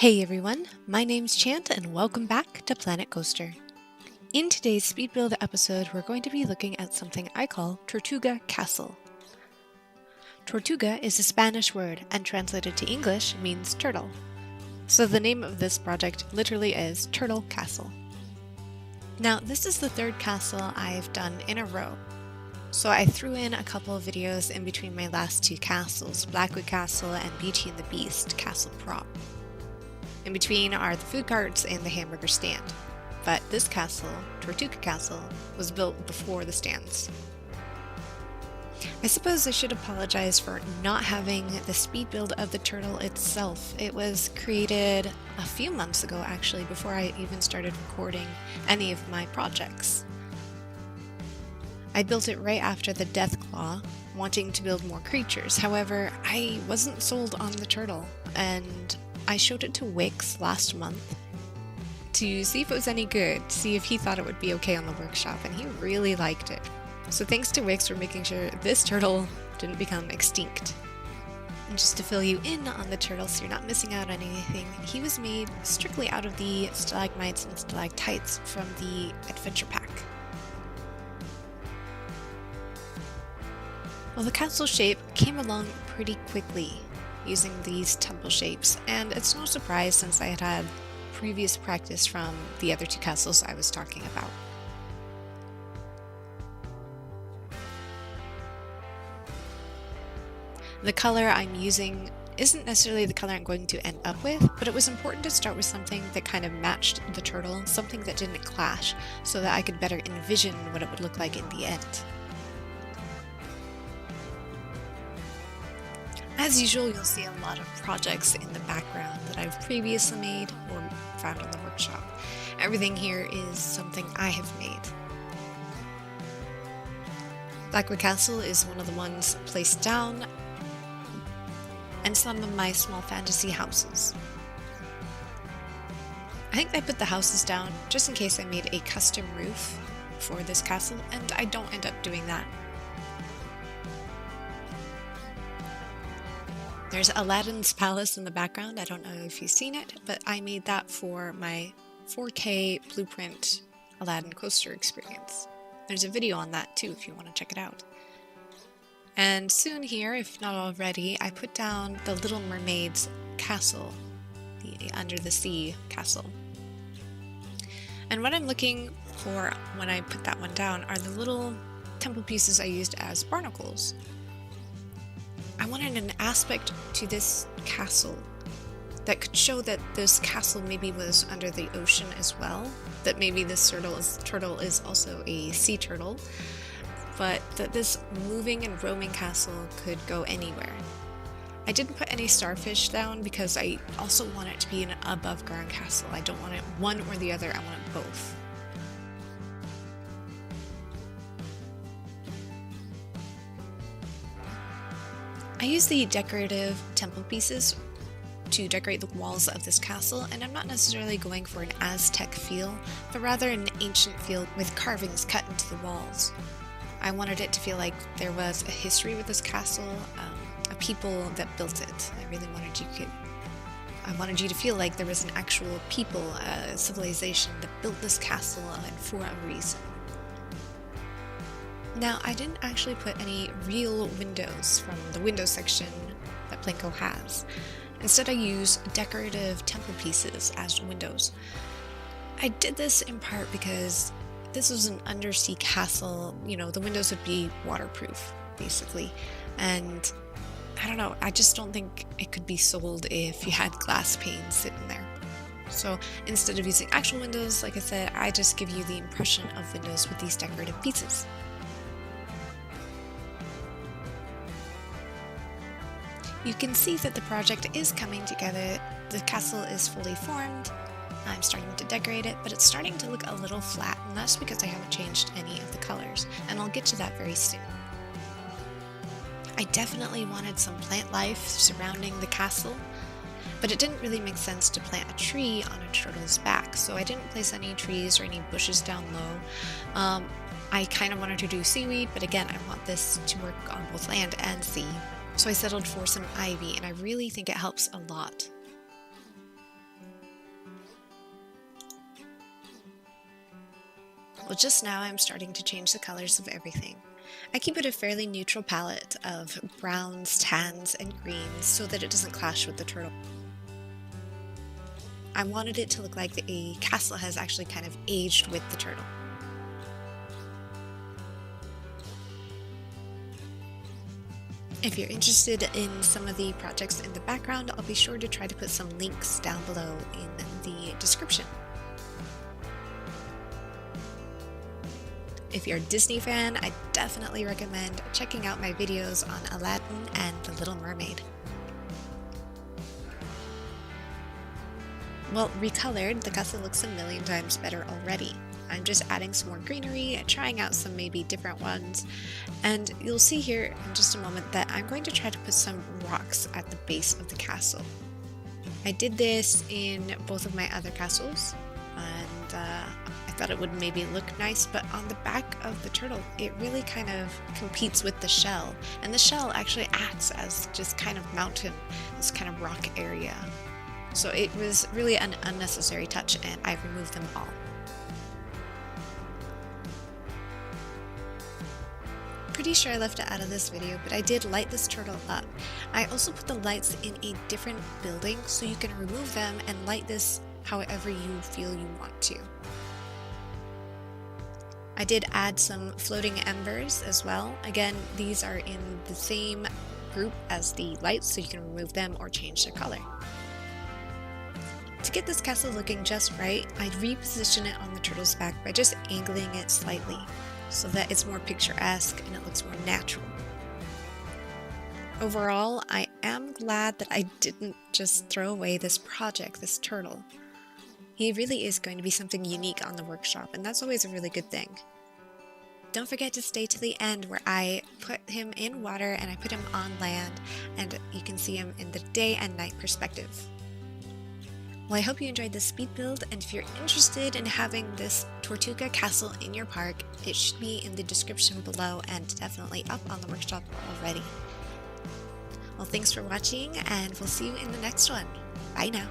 Hey everyone, my name's Chant and welcome back to Planet Coaster. In today's speed build episode, we're going to be looking at something I call Tortuga Castle. Tortuga is a Spanish word and translated to English means turtle. So the name of this project literally is Turtle Castle. Now this is the third castle I've done in a row. So I threw in a couple of videos in between my last two castles, Blackwood Castle and Beauty and the Beast Castle Prop. In between are the food carts and the hamburger stand. But this castle, Tortuga Castle, was built before the stands. I suppose I should apologize for not having the speed build of the turtle itself. It was created a few months ago actually, before I even started recording any of my projects. I built it right after the Deathclaw, wanting to build more creatures. However, I wasn't sold on the turtle, and I showed it to Wix last month to see if it was any good, see if he thought it would be okay on the workshop, and he really liked it. So thanks to Wix for making sure this turtle didn't become extinct. And just to fill you in on the turtle so you're not missing out on anything, he was made strictly out of the stalagmites and stalactites from the adventure pack. Well, the castle shape came along pretty quickly using these temple shapes, and it's no surprise since I had previous practice from the other two castles I was talking about. The color I'm using isn't necessarily the color I'm going to end up with, but it was important to start with something that kind of matched the turtle, something that didn't clash, so that I could better envision what it would look like in the end. As usual, you'll see a lot of projects in the background that I've previously made or found in the workshop. Everything here is something I have made. Blackwood Castle is one of the ones placed down, and some of my small fantasy houses. I think I put the houses down just in case I made a custom roof for this castle, and I don't end up doing that. There's Aladdin's Palace in the background. I don't know if you've seen it, but I made that for my 4K blueprint Aladdin coaster experience. There's a video on that too if you want to check it out. And soon here, if not already, I put down the Little Mermaid's castle, the under the sea castle. And what I'm looking for when I put that one down are the little temple pieces I used as barnacles. I wanted an aspect to this castle that could show that this castle maybe was under the ocean as well, that maybe this turtle is also a sea turtle, but that this moving and roaming castle could go anywhere. I didn't put any starfish down because I also want it to be an above ground castle. I don't want it one or the other, I want it both. I use the decorative temple pieces to decorate the walls of this castle, and I'm not necessarily going for an Aztec feel, but rather an ancient feel with carvings cut into the walls. I wanted it to feel like there was a history with this castle, a people that built it. I really wanted you to feel like there was an actual people, a civilization that built this castle and for a reason. Now, I didn't actually put any real windows from the window section that Plinko has. Instead, I used decorative temple pieces as windows. I did this in part because this was an undersea castle, the windows would be waterproof, basically. And I don't know, I just don't think it could be sold if you had glass panes sitting there. So instead of using actual windows, like I said, I just give you the impression of windows with these decorative pieces. You can see that the project is coming together. The castle is fully formed. I'm starting to decorate it, but it's starting to look a little flat, and that's because I haven't changed any of the colors, and I'll get to that very soon. I definitely wanted some plant life surrounding the castle, but it didn't really make sense to plant a tree on a turtle's back, so I didn't place any trees or any bushes down low. I kind of wanted to do seaweed, but again, I want this to work on both land and sea. So I settled for some ivy, and I really think it helps a lot. Well, just now I'm starting to change the colors of everything. I keep it a fairly neutral palette of browns, tans, and greens so that it doesn't clash with the turtle. I wanted it to look like a castle has actually kind of aged with the turtle. If you're interested in some of the projects in the background, I'll be sure to try to put some links down below in the description. If you're a Disney fan, I definitely recommend checking out my videos on Aladdin and The Little Mermaid. Well, recolored, the castle looks a million times better already. I'm just adding some more greenery, trying out some maybe different ones, and you'll see here in just a moment that I'm going to try to put some rocks at the base of the castle. I did this in both of my other castles, and I thought it would maybe look nice, but on the back of the turtle, it really kind of competes with the shell, and the shell actually acts as just kind of mountain, this kind of rock area. So it was really an unnecessary touch, and I removed them all. Pretty sure I left it out of this video, but I did light this turtle up. I also put the lights in a different building so you can remove them and light this however you feel you want to. I did add some floating embers as well. Again, these are in the same group as the lights, so you can remove them or change their color. To get this castle looking just right, I reposition it on the turtle's back by just angling it slightly, so that it's more picturesque and it looks more natural. Overall, I am glad that I didn't just throw away this project, this turtle. He really is going to be something unique on the workshop, and that's always a really good thing. Don't forget to stay to the end where I put him in water and I put him on land, and you can see him in the day and night perspective. Well, I hope you enjoyed this speed build, and if you're interested in having this Tortuga Castle in your park, it should be in the description below and definitely up on the workshop already. Well, thanks for watching, and we'll see you in the next one. Bye now.